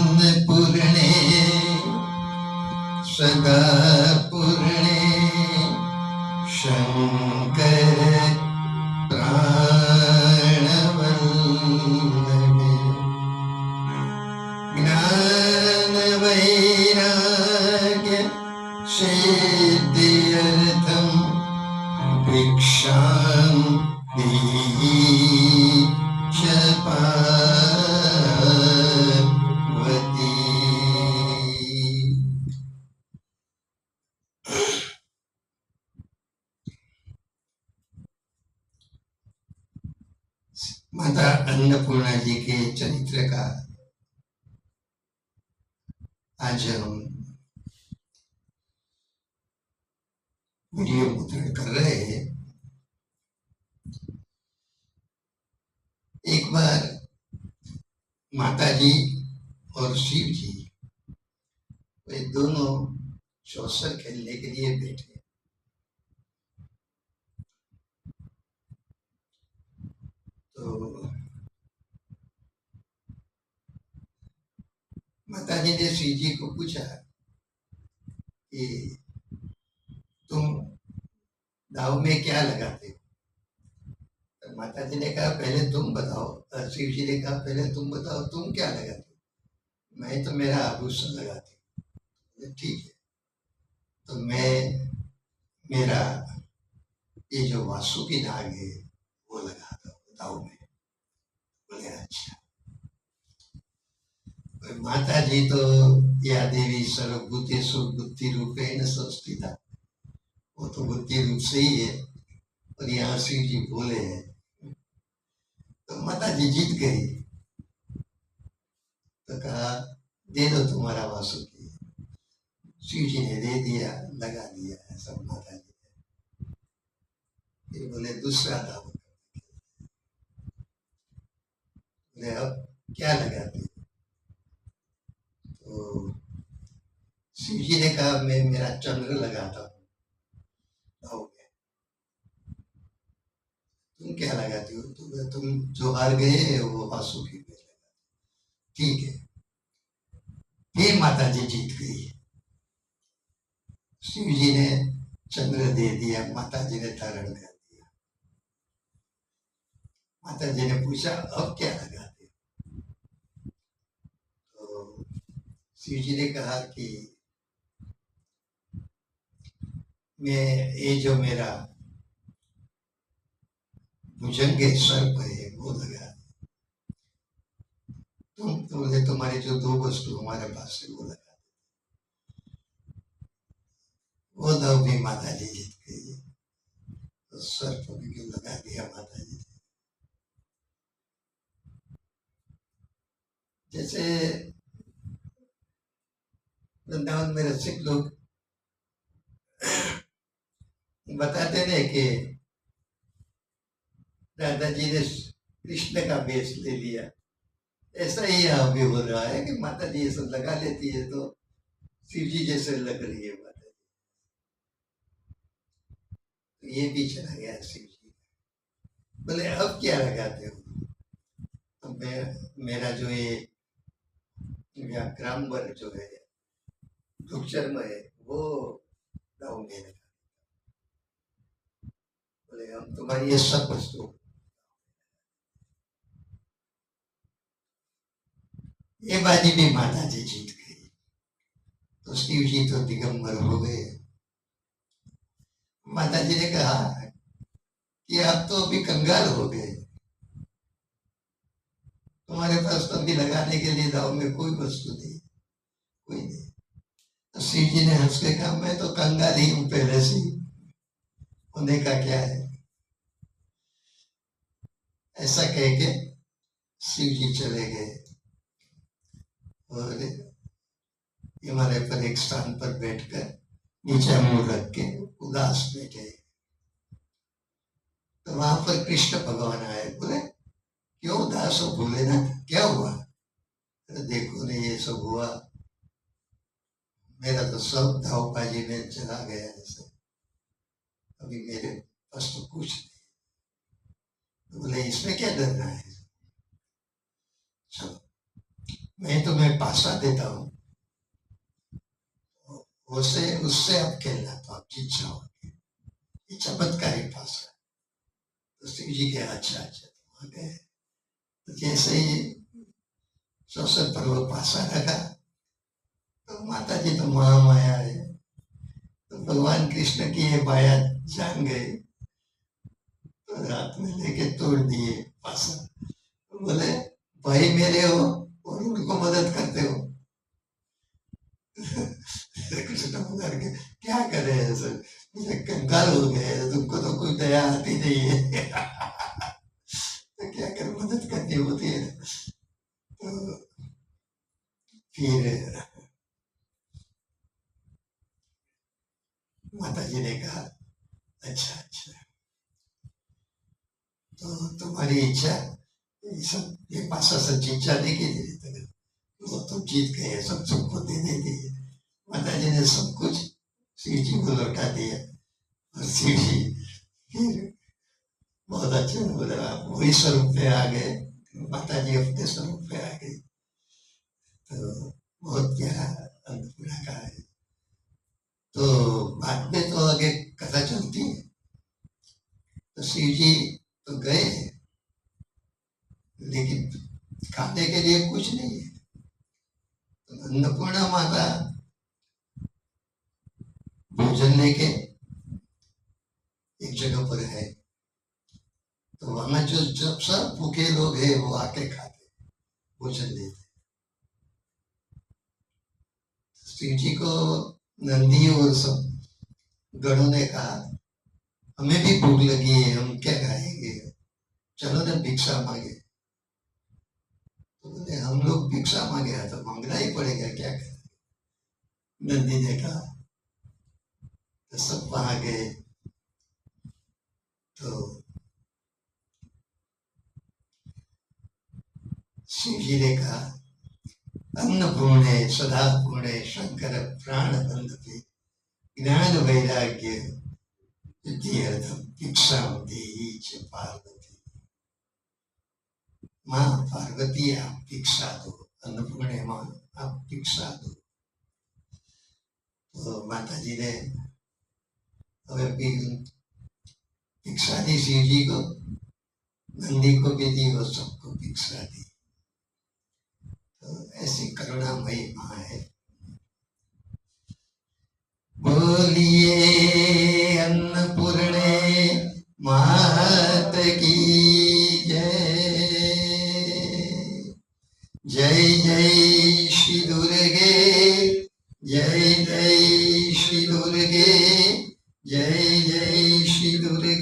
अन्नपूर्णे सदा पूर्णे शंकर प्राणवल्लभे ज्ञान वैराग्य सिद्ध्यर्थं भिक्षां देहि पार्वती। माता अन्नपूर्णा जी के चरित्र का आज हम वीडियो मुद्रण कर रहे हैं। एक बार माता जी और शिव जी वे दोनों चौसर खेलने के लिए बैठे। तो माता जी ने शिव जी को पूछा कि तुम दाव में क्या लगाते हो? तो माता जी ने कहा पहले तुम बताओ। शिव जी ने कहा पहले तुम बताओ तुम क्या लगाते हो? मैं तो मेरा आभूषण लगाती हूँ। ठीक है, तो मैं मेरा ये जो वासुकी नाग है वो लगाता हूँ दाव में। बोले अच्छा। माता जी तो या देवी सर्वभूतेषु बुद्धि रूपेण संस्थिता, वो तो बुद्धि रूप से ही है। और यहाँ शिव जी बोले हैं तो माता जी जीत गई। तो कहा दे दो तुम्हारा वासुकी। शिव जी ने दे दिया, लगा दिया है सब माता जी ने। फिर बोले दूसरा दाव। बोले अब क्या लगाते? तो शिव जी ने कहा मैं मेरा चंद्र लगाता हूँ दाव में। तुम क्या लगाती हो? तुम जो हार गए वो वासुकी पे लगा। ठीक है, फिर माता जी जीत गई। शिव जी ने चंद्र दे दिया, माता जी ने धारण कर दिया। माता जी ने पूछा अब क्या लगाते? तो शिव जी ने कहा कि मैं ये जो मेरा भुजंग सर्प है वो लगा। तुम तो बोले तुम्हारी जो दो वस्तु हमारे पास है वो लगा। वो दाव भी माता जी जीत गई। तो सर्प भी लगा दिया माता जी। जैसे वृंदावन में रसिक लोग बताते हैं कि दादाजी ने कृष्ण का वेश ले लिया। ऐसा ही यहाँ भी हो रहा है कि माता जी ये सब लगा लेती है तो शिव जी जैसे लग रही है माता जी। तो ये भी चला गया शिव जी। बोले अब क्या लगाते हो? तो मेरा जो ये व्याक्रांबर जो है दुर्चर्म है वो दाव में लगा। बोले हम तुम्हारी ये सब वस्तु। ये बाजी भी माता जी जीत गई। तो शिव जी तो दिगंबर हो गए। माता जी ने कहा कि आप तो अभी कंगाल हो गए, तुम्हारे पास तो कभी लगाने के लिए दाव में कोई वस्तु नहीं, कोई नहीं। तो शिव जी ने हंस के कहा मैं तो कंगाल ही हूं पहले से, होने का क्या है। ऐसा कह के शिव जी चले गए और हिमालय पर एक स्थान पर बैठकर नीचे मुंह रख के उदास बैठे। तो वहां पर कृष्ण भगवान आए, बोले क्यों उदास हो भोलेनाथ, क्या हुआ। तो देखो नहीं ये सब हुआ, मेरा तो सब दावबाजी में चला गया ऐसे, अभी मेरे पास तो कुछ नहीं। तो बोले इसमें क्या डरना है, चलो मैं तुम्हें पासा देता हूं, उससे आप खेलना तो आप जीत जाओगे, ये चमत्कारी पासा। तो शिव जी के अच्छा तुम आ गए। तो जैसे ही सौसर पर वो पासा रखा तो माता जी तो महामाया है, तो भगवान कृष्ण की ये माया जान गए, तो हाथ में लेके तोड़ दिए पासा। तो बोले भाई मेरे हो और उनको मदद करते हो। कृष्ण उधर के क्या करे ऐसे, मुझे कंगाल हो गए, तुमको तो कोई दया आती नहीं है। तो क्या कर, मदद करनी होती है। तो फिर माता जी ने कहा अच्छा तो तुम्हारी इच्छा ये पासा सब जीत जाने की थी, वो तो जीत गए, सब सबको दे दी। माता जी ने सब कुछ शिव जी को लौटा दिया और शिव जी फिर बहुत अच्छे बोला वही स्वरूप पे आ गए, माता जी अपने स्वरूप पे आ गई। तो बहुत प्यारा अन्नपूर्णा का है। तो बाद में तो आगे कथा चलती है। तो शिव जी तो गए लेकिन खाने के लिए कुछ नहीं है। तो अन्नपूर्णा माता भोजन लेके एक जगह पर है, तो वहां जो जब सब भूखे लोग हैं वो आके खाते भोजन लेते। शिव जी को नंदी और सब गणों ने कहा हमें भी भूख लगी है, हम क्या खाएंगे, चलो ना भिक्षा मांगे। तो बोले हम लोग भिक्षा मांगे तो मांगना ही पड़ेगा, क्या करें। नंदी ने कहा तो सब वहां गए। तो शिव जी ने कहा अन्नपूर्णे सदा पूर्णे शंकर प्राण बंधते ज्ञान वैराग्य सिद्ध्यर्थम भिक्षाम देहि च पार्वती। माँ पार्वती आप भिक्षा दो, अन्नपूर्णे माँ आप भिक्षा दो। तो माता जी ने भिक्षा दी शिव जी को, नंदी को भी दी और सबको भिक्षा दी। तो ऐसी करुणामयी माँ है। बोलिए अन्नपूर्णे मात की जय। जय जय श्री दुर्गे, जय जय श्री दुर्गे, जय जय श्री दुर्गे।